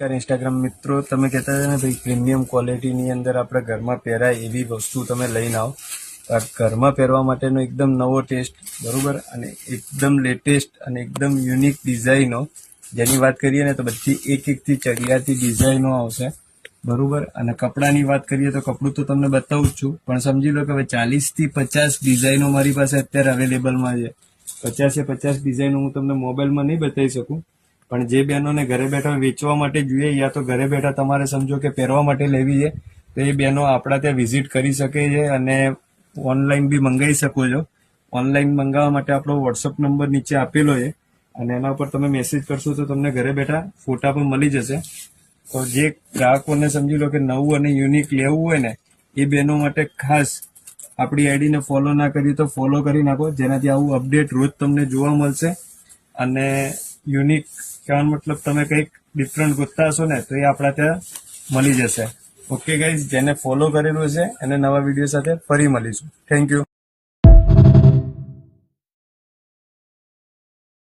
Instagram मित्रों તમે કહેતા હતા ને ભાઈ પ્રીમિયમ ક્વોલિટીની અંદર આપણે ઘરમાં પહેરાય એવી વસ્તુ તમે લઈને આવો. આ ઘરમાં પહેરવા માટેનો એકદમ નવો ટેસ્ટ બરોબર અને એકદમ લેટેસ્ટ અને એકદમ યુનિક ડિઝાઇનો જેની વાત કરીએ ને તો બધી એકથી ચડિયાતી ડિઝાઇનો આવશે બરોબર. અને કપડાની વાત કરીએ તો કપડું તો તમને બતાવું જ છું, પણ સમજી લો કે હવે 40 થી 50 ડિઝાઇનો મારી પાસે અત્યારે અવેલેબલમાં છે. 50 ડિઝાઇનો હું તમને મોબાઈલમાં નહીં બતાવી શકું, પણ જે બહેનોને ઘરે બેઠા વેચવા માટે જોઈએ યા તો ઘરે બેઠા તમારે સમજો કે પહેરવા માટે લેવી છે તો એ બહેનો આપણા ત્યાં વિઝિટ કરી શકે છે અને ઓનલાઈન બી મંગાવી શકો છો. ઓનલાઈન મંગાવવા માટે આપણો વોટ્સઅપ નંબર નીચે આપેલો છે અને એના ઉપર તમે મેસેજ કરશો તો તમને ઘરે બેઠા ફોટા પણ મળી જશે. તો જે ગ્રાહકોને સમજી લો કે નવું અને યુનિક લેવું હોય ને એ બહેનો માટે ખાસ આપણી આઈડીને ફોલો ના કરી તો ફોલો કરી નાખો, જેનાથી આવું અપડેટ રોજ તમને જોવા મળશે. અને યુનિક કહેવાનો મતલબ તમે કંઈક ડિફરન્ટ ગોતતા હશો ને તો એ આપણા ત્યાં મળી જશે. ઓકે ગાઈઝ, જેને ફોલો કરેલું છે એને નવા વિડીયો સાથે ફરી મળીશું. Thank you.